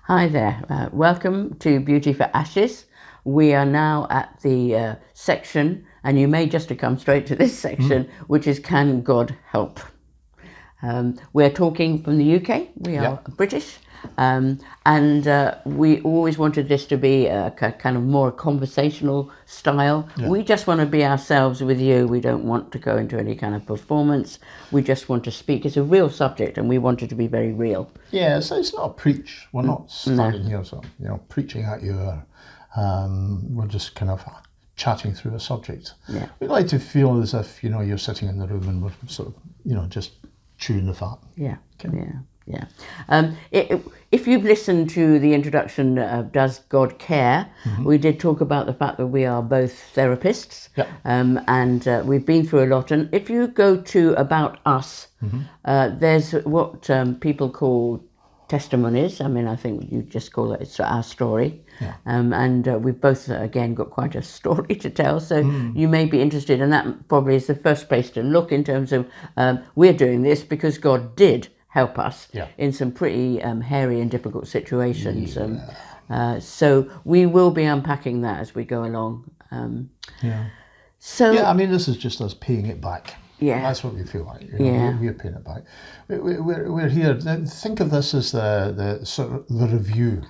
Hi there, welcome to Beauty for Ashes. We are now at the section, and you may just have come straight to this section, which is Can God Help? We're talking from the UK, we are British, and we always wanted this to be a kind of more conversational style. We just want to be ourselves with you. We don't want to go into any kind of performance. We just want to speak. It's a real subject, and we want it to be very real. Yeah, so it's not a preach. We're not standing here, so preaching at you. We're just kind of chatting through a subject. Yeah. We like to feel as if you're sitting in the room and we're sort of just chewing the fat. Yeah. Okay. Yeah. If you've listened to the introduction of Does God Care, we did talk about the fact that we are both therapists, and we've been through a lot. And if you go to About Us, there's what people call testimonies. I mean, I think you just call it, it's our story. Yeah. And we've both, again, got quite a story to tell. So you may be interested, and that probably is the first place to look in terms of we're doing this because God did help us in some pretty hairy and difficult situations. So we will be unpacking that as we go along. I mean, this is just us paying it back. Yeah, that's what we feel like. We're paying it back. We're here. Think of this as the sort of the review.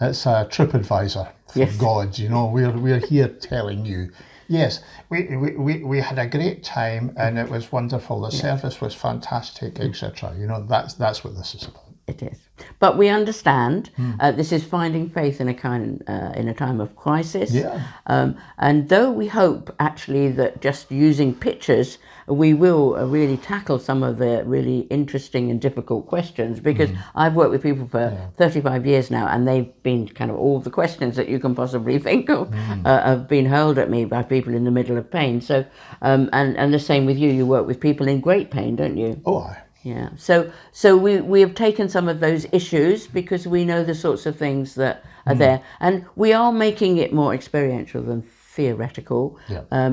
It's a TripAdvisor for God. We're here telling you. Yes, we had a great time and it was wonderful. The service was fantastic, etc. That's what this is about. It is, but we understand this is finding faith in a time of crisis. And though we hope actually that just using pictures, we will really tackle some of the really interesting and difficult questions, because I've worked with people for 35 years now, and they've been kind of all the questions that you can possibly think of have been hurled at me by people in the middle of pain. So, and the same with you. You work with people in great pain, don't you? Oh, aye. Yeah, so we have taken some of those issues because we know the sorts of things that are there, and we are making it more experiential than theoretical.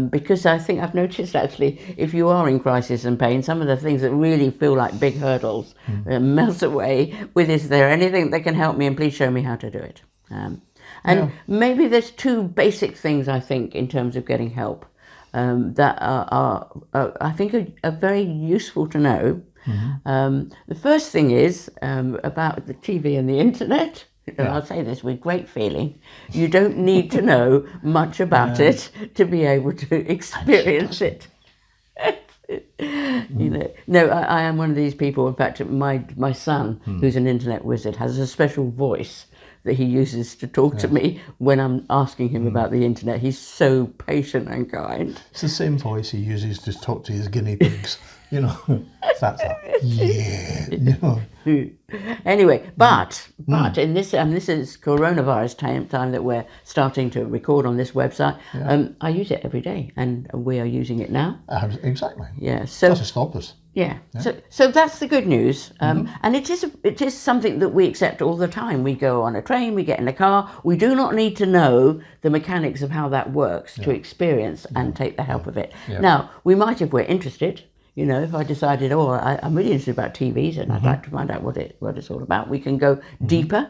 Because I think I've noticed actually, if you are in crisis and pain, some of the things that really feel like big hurdles melt away with, is there anything that can help me, and please show me how to do it. Maybe there's two basic things I think in terms of getting help that are I think are very useful to know. The first thing is about the TV and the internet. I'll say this with great feeling. You don't need to know much about it to be able to experience it. No, I am one of these people. In fact, my son, who's an internet wizard, has a special voice that he uses to talk to me when I'm asking him about the internet. He's so patient and kind. It's the same voice he uses to talk to his guinea pigs. That's Anyway, but in this this is coronavirus time that we're starting to record on this website. I use it every day, and we are using it now. Exactly. Yeah. So doesn't stop us. Yeah. So that's the good news, and it is something that we accept all the time. We go on a train, we get in a car. We do not need to know the mechanics of how that works to experience and take the help of it. Now, we might, if we're interested. If I decided, I'm really interested about TVs and I'd like to find out what it's all about, we can go deeper,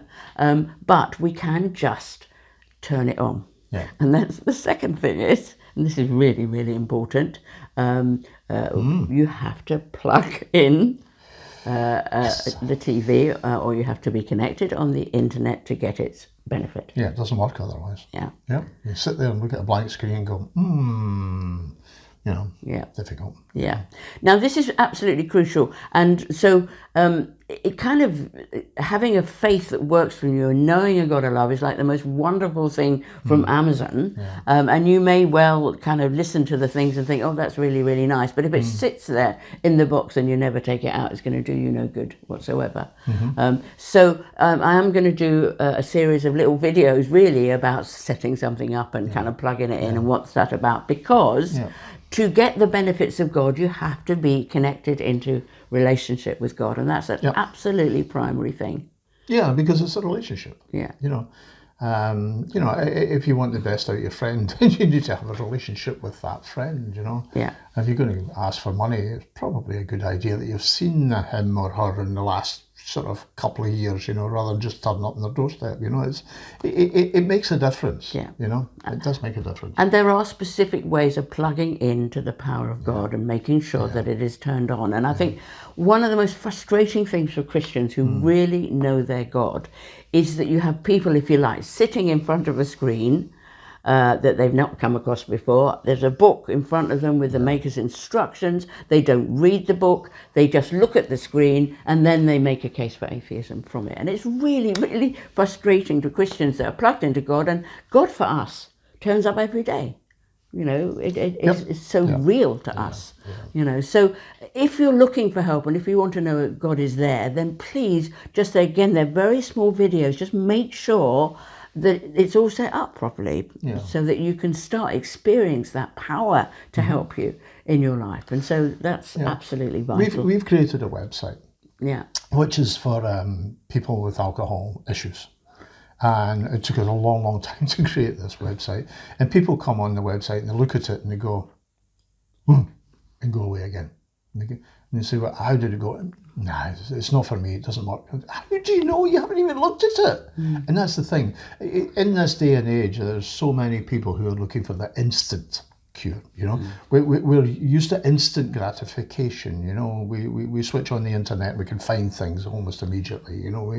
but we can just turn it on. And that's the second thing is, and this is really, really important, you have to plug in the TV or you have to be connected on the internet to get its benefit. Yeah, it doesn't work otherwise. You sit there and look at a blank screen and go, difficult. Now this is absolutely crucial, and so it kind of having a faith that works for you and knowing a God of love is like the most wonderful thing from Amazon. And you may well kind of listen to the things and think, oh, that's really, really nice, but if it sits there in the box and you never take it out, it's going to do you no good whatsoever. So I am going to do a series of little videos really about setting something up and kind of plugging it in and what's that about, because to get the benefits of God, you have to be connected into relationship with God, and that's an absolutely primary thing. Yeah, because it's a relationship. Yeah. If you want the best out of your friend, you need to have a relationship with that friend. If you're going to ask for money, it's probably a good idea that you've seen him or her in the last sort of couple of years, you know, rather than just turn up on their doorstep. You know, it makes a difference. Yeah. You know, it does make a difference. And there are specific ways of plugging into the power of God and making sure that it is turned on. And I think one of the most frustrating things for Christians who really know their God is that you have people, if you like, sitting in front of a screen that they've not come across before. There's a book in front of them with the maker's instructions. They don't read the book. They just look at the screen and then they make a case for atheism from it. And it's really, really frustrating to Christians that are plugged into God. And God for us turns up every day. You know, it's so real to us, you know. So if you're looking for help and if you want to know that God is there, then please just, again, they're very small videos. Just make sure that it's all set up properly so that you can start experiencing that power to help you in your life. And so that's absolutely vital. We've created a website, which is for people with alcohol issues. And it took us a long, long time to create this website. And people come on the website and they look at it and they go, and go away again. And they say, well, how did it go? Nah, it's not for me, it doesn't work. How do you know? You haven't even looked at it. And that's the thing. In this day and age, there's so many people who are looking for the instant cure, you know. We're used to instant gratification, you know. We switch on the internet, we can find things almost immediately, you know.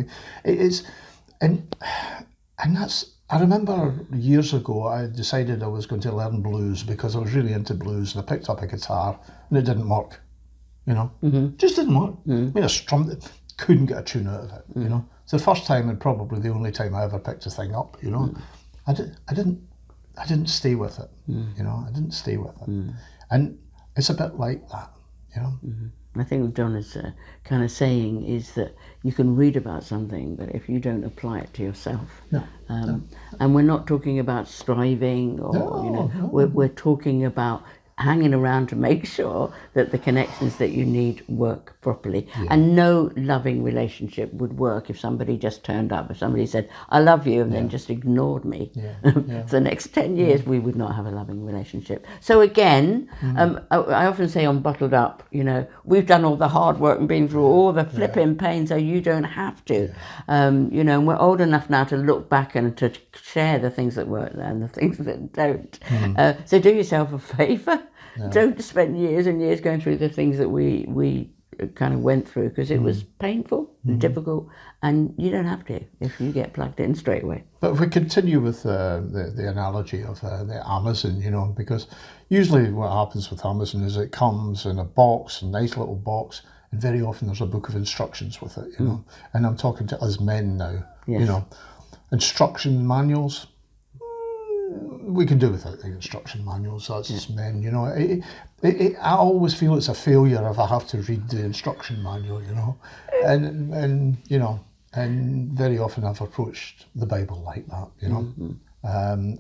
And that's, I remember years ago, I decided I was going to learn blues because I was really into blues, and I picked up a guitar and it didn't work, you know, just didn't work. I mean, I strummed it, couldn't get a tune out of it, you know. It's the first time and probably the only time I ever picked a thing up, you know. I didn't stay with it, you know, I didn't stay with it. And it's a bit like that, you know. I think what John is kind of saying is that you can read about something, but if you don't apply it to yourself, and we're not talking about striving or, we're talking about hanging around to make sure that the connections that you need work properly. And no loving relationship would work if somebody just turned up. If somebody said, I love you, and then just ignored me for the next 10 years, we would not have a loving relationship. So again, I often say on Bottled Up, you know, we've done all the hard work and been through all the flipping pain, so you don't have to. You know, and we're old enough now to look back and to share the things that work and the things that don't. So do yourself a favour. Don't spend years and years going through the things that we kind of went through, because it was painful and difficult, and you don't have to if you get plugged in straight away. But if we continue with the analogy of the Amazon, you know, because usually what happens with Amazon is it comes in a box, a nice little box, and very often there's a book of instructions with it, you know. And I'm talking to us men now, you know, instruction manuals. We can do without the instruction manuals, that's just men, you know. I always feel it's a failure if I have to read the instruction manual, you know. And you know, and very often I've approached the Bible like that, you know.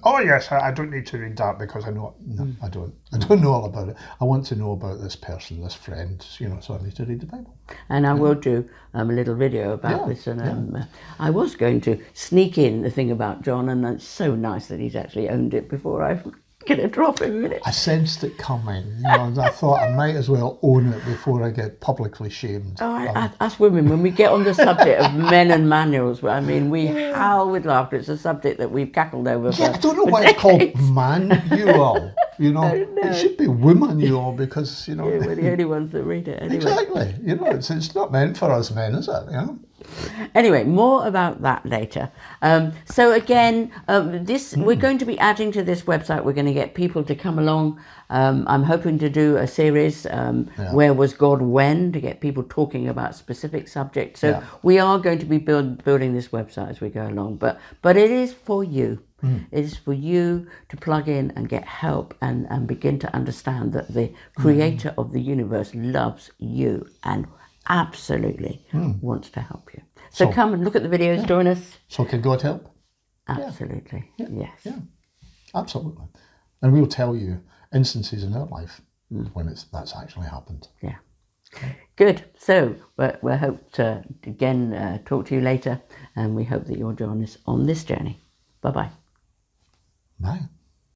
Oh yes, I don't need to read that because I know. No, I don't. I don't know all about it. I want to know about this person, this friend, you know. So I need to read the Bible. And I will do a little video about this. And I was going to sneak in the thing about John, and it's so nice that he's actually owned it before I get a drop in it. I sensed it coming, you know, and I thought I might as well own it before I get publicly shamed. Us women, when we get on the subject of men and manuals, I mean, we howl with laughter. It's a subject that we've cackled over for I don't know why it's called manual, you know. It should be womanual because, you know. We're the only ones that read it anyway. Exactly, you know, it's not meant for us men, is it, you know? Anyway, more about that later. So again, we're going to be adding to this website. We're going to get people to come along. I'm hoping to do a series, Where Was God When, to get people talking about specific subjects. So we are going to be building this website as we go along. But it is for you. It is for you to plug in and get help and begin to understand that the creator of the universe loves you and absolutely wants to help you. So come and look at the videos, join us. So can God help? Absolutely, yes. Yeah, absolutely. And we'll tell you instances in our life when that's actually happened. Yeah. Good. So we hope to again talk to you later, and we hope that you'll join us on this journey. Bye-bye. Bye.